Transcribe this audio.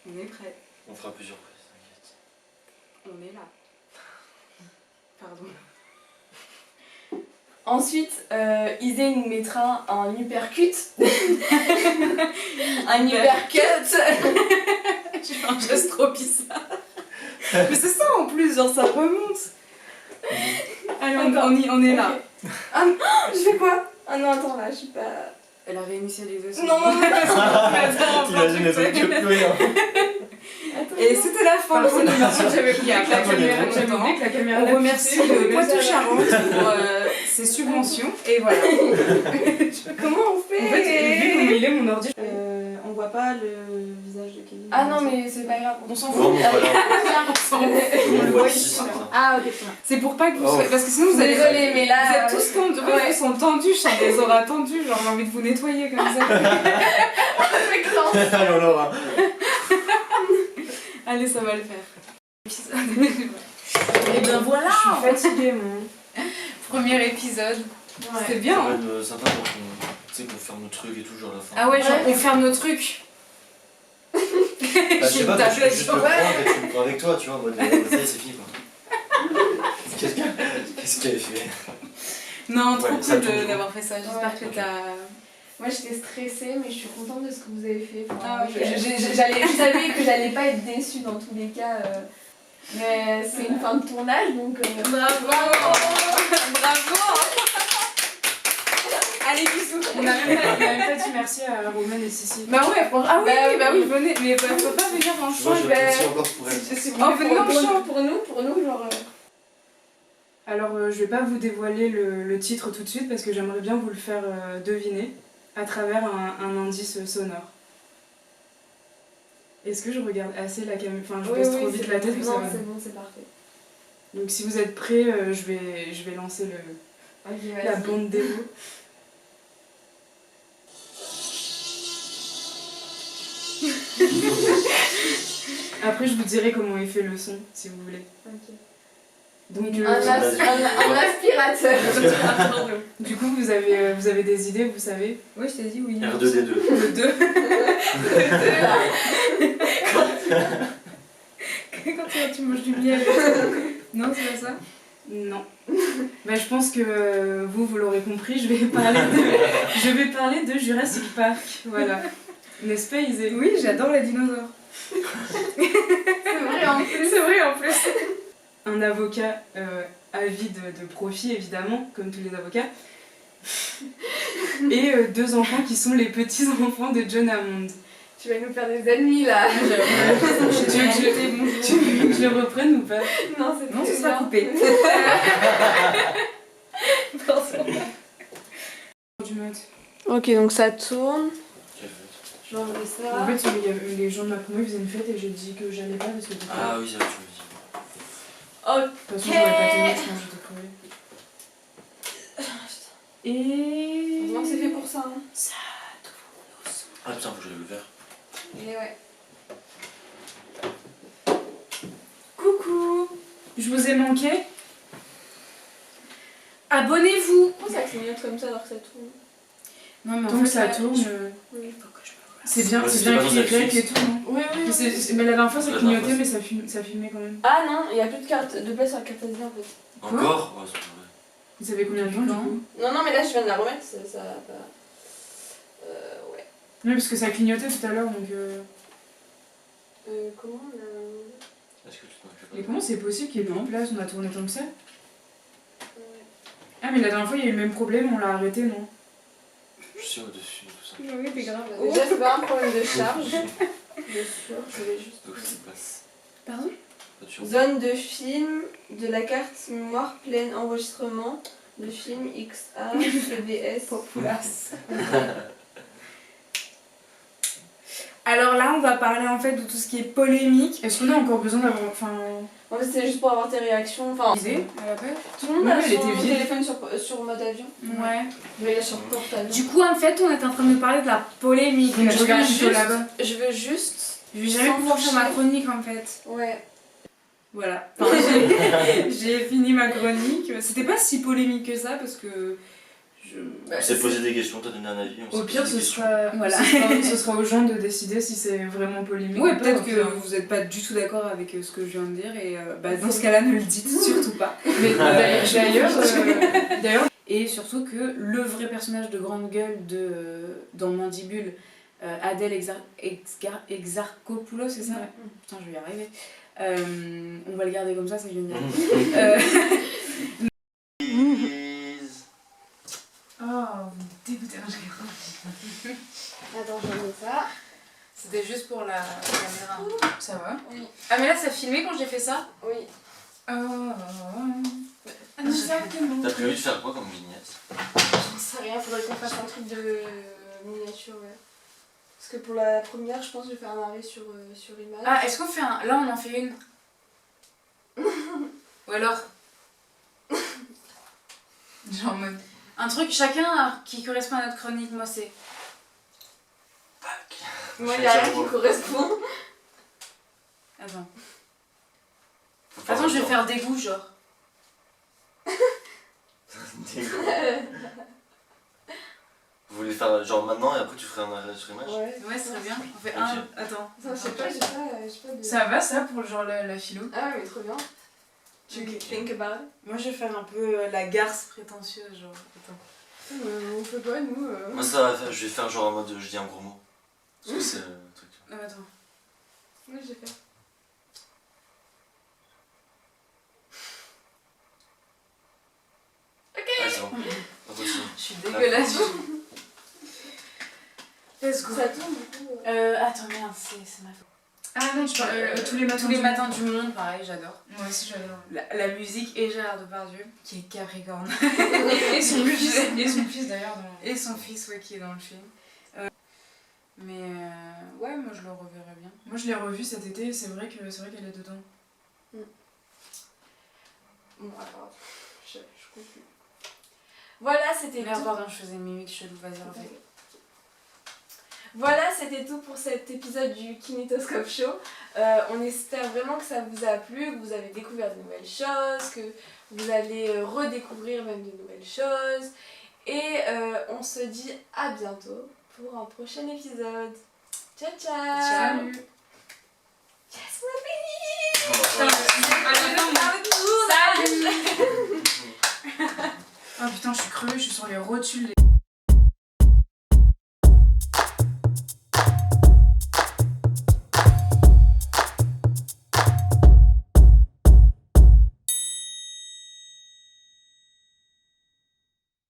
On est prêt. On fera plusieurs prises, t'inquiète. On est là. Pardon. Ensuite, Isée nous mettra un uppercut. Un uppercut. J'ai fait un geste trop bizarre. Mais c'est ça en plus, genre ça remonte. Allez, on est là. Ah non, je fais quoi? Ah non, attends, là, je suis pas... Elle a réinitialisé son... Non, non, non. T'imagines les autres que plus rien. Et c'était la fin de cette émission. J'avais Il y a oublié la caméra, j'avais oublié que la caméra On remercie le Poitou-Charentes pour ses subventions. Et voilà. Comment on fait? En fait, vu comment il est, mon ordi. On voit pas le visage de Kevin. Ah non, mais c'est pas grave, on s'en Bon, fout. bon, voilà. On le voit ici. Ah, ok, c'est bon. C'est pour pas que vous soyez... Parce que sinon vous allez... Désolée, mais Vous là... êtes tous tendus, en fait, ils sont tendus, je sens des auras tendues, genre j'ai envie de vous nettoyer comme ça. Allons, Laura. Allez, ça va le faire. Et ben voilà. Je suis fatiguée, moi. Premier épisode. Ouais. C'était bien, Ça va hein. être sympa quand on, tu sais, qu'on ferme nos trucs et tout, genre à la fin. Ah ouais, genre Ouais. on ferme nos trucs. Bah, je sais pas, J'ai tu peux juste le une prendre et tu le prends avec toi, tu vois, en mode, ça y est, c'est fini, quoi. Qu'est-ce qu'elle fait? Non, trop Ouais, ça cool tourne. d'avoir fait ça. J'espère que ok. t'as... Moi j'étais stressée, mais je suis contente de ce que vous avez fait. Enfin, Ah, ok. je savais que j'allais pas être déçue dans tous les cas. Mais c'est une fin de tournage, donc... Bravo. Bravo. Allez, bisous. On a même pas dit merci à Romaine et Sissi. Bah ouais, franchement. Ah oui, Bah oui, venez. Mais faut pas venir en Tu vois, chant. je bah, réfléchis encore pour elle. Oh, venez en chant. pour nous, genre... Alors, je vais pas vous dévoiler le titre tout de suite parce que j'aimerais bien vous le faire deviner à travers un indice sonore. Est-ce que je regarde assez la caméra? Enfin, je baisse trop vite la tête ou ça Non, va? c'est bon, c'est parfait. Donc, si vous êtes prêts, je vais lancer Ok, la vas-y. bande démo. Après, je vous dirai comment est fait le son, si vous voulez. Ok. Donc, Un aspirateur. du coup, vous avez des idées, vous savez? Oui, je t'ai dit oui. R2D2. Le 2. Quand tu manges du miel. Non, c'est pas ça? Non. Bah, je pense que vous l'aurez compris, je vais parler de Jurassic Park. Voilà. N'est-ce pas, Isée? Oui, j'adore les dinosaures. C'est vrai en plus. C'est vrai en plus. Un avocat avide de profit, évidemment, comme tous les avocats. Et deux enfants qui sont les petits-enfants de John Hammond. Tu vas nous faire des ennemis là. Tu veux que Tu veux que je le reprenne ou pas? Non, c'est Non, très ce sera bien. coupé. Du mode. Ok, donc ça tourne. Quelle fête? Je vais enlever ça. En fait, il y avait les gens de ma promo, ils faisaient une fête et j'ai dit que j'allais pas parce que t'étais Ah oui, c'est vrai, tu me dis. Ok. de toute façon, j'aurais pas tenu, je pense que j'étais crevée. Et... Heureusement que c'est fait pour ça. Hein. Ah putain, faut que j'aille le verre. Et ouais. Coucou! Je vous ai manqué? Abonnez-vous! Pourquoi ça clignote comme ça alors que ça tourne? Non, mais Tant que ça tourne, Oui. c'est bien, Ouais, c'est c'était bien pas écrit dans grec et tout, non? Oui, oui. Mais la dernière fois ça La clignotait, dernière mais ça filmait quand même. Ah non, il n'y a plus de carte de place sur la carte SD en fait. Encore? Ouais, c'est pas vrai. Vous savez combien de temps du coup? Non, non, mais là je viens de la remettre, ça va pas. Ouais. Oui, parce que ça clignotait tout à l'heure, donc... Comment on a. Est-ce que tu te rappelles pas? Mais comment c'est possible qu'il y ait plus de place? On a tourné tant que ça? Ouais. Ah, mais la dernière fois il y a eu le même problème, on l'a arrêté, non? Je suis au-dessus de tout ça. Oui, c'est grave. Déjà, c'est pas un problème de charge. Bien sûr, je vais juste. Donc c'est place. Pardon? Voiture. Zone de film de la carte mémoire pleine enregistrement de film XA CVS. Populace. Alors là, on va parler en fait de tout ce qui est polémique. Est-ce qu'on a encore besoin d'avoir... Enfin... En fait, c'est juste pour avoir tes réactions. Enfin, Isée, à la page. tout le monde Ouais, a elle son était vieille. téléphone sur mode avion. Ouais. Mais il est sur portable. Du coup, en fait, on est en train de parler de la polémique. Donc, je Je regarde vais plutôt juste- là-bas. Je veux juste. Je vais jamais Sans pouvoir faire toucher. ma chronique en fait. Ouais. Voilà. Enfin, j'ai fini ma chronique. C'était pas si polémique que ça parce que Bah, On s'est posé des questions, t'as donné un avis. On Au s'est pire, posé des ce questions. sera, Voilà. ce sera aux gens de décider si c'est vraiment polémique. Ouais, ou pas, peut-être au que pire. vous n'êtes pas du tout d'accord avec ce que je viens de dire et dans ce cas-là, ne le dites surtout pas. Mais d'ailleurs, Et surtout que le vrai personnage de Grande Gueule dans Mandibule, Adèle Exarchopoulos, c'est ça? Ouais. Putain, je vais y arriver. On va le garder comme ça, c'est génial. Oh, vous me dégoûtez. Non, je rigole. Attends, je mets ça. C'était juste pour la caméra. Ça va? Oui. Ah, mais là, ça filmait quand j'ai fait ça? Oui. Exactement. T'as prévu de faire quoi comme vignette? J'en sais rien, faudrait qu'on fasse un truc de miniature, ouais. Parce que pour la première, je pense que je vais faire un arrêt sur image. Ah, est-ce qu'on fait un. Là, on en fait une. Ou alors. Genre en mode. Un truc chacun qui correspond à notre chronique, moi c'est. Moi, il y a rien qui correspond. Attends. Faut faire Attends, je vais le faire des goûts, genre. temps. Vous voulez faire genre maintenant et après tu ferais un arrêt sur image? Ouais. Ouais, ce serait bien. On fait Ok. un. Attends. Attends, je sais pas, j'ai pas de... Ça va ça pour genre la philo? Ah ouais, mais trop bien. Tu Ok. think about it? Moi je vais faire un peu la garce prétentieuse, genre. Attends. On peut pas, nous... Moi ça va faire, je vais faire genre en mode je dis un gros mot. Parce que c'est le truc. Attends. Moi, j'ai fait. Ouais, c'est bon. On continue. Je suis dégueulasse. Let's go. Ça tourne, du coup... Attends, merde, c'est ma faute. Ah non, tu parles tous les matins. Tous les matins du monde, pareil, j'adore. Moi aussi j'adore. La musique et Gérard Depardieu, qui est Capricorne. Et son fils d'ailleurs. Et son fils, ouais, qui est dans le film. Ouais, moi je le reverrai bien. Moi je l'ai revu cet été, c'est vrai qu'elle est dedans. Bon, alors... Je conclue. Voilà, c'était Merde, tout. pardon, je faisais une mimique chelou, vas-y, refais. Voilà, c'était tout pour cet épisode du Kinetoscope Show. On espère vraiment que ça vous a plu, que vous avez découvert de nouvelles choses, que vous allez redécouvrir même de nouvelles choses. Et on se dit à bientôt pour un prochain épisode. Ciao, ciao! Salut. Yes, my Salut! Oh putain, je suis crevée, je suis sur les rotules.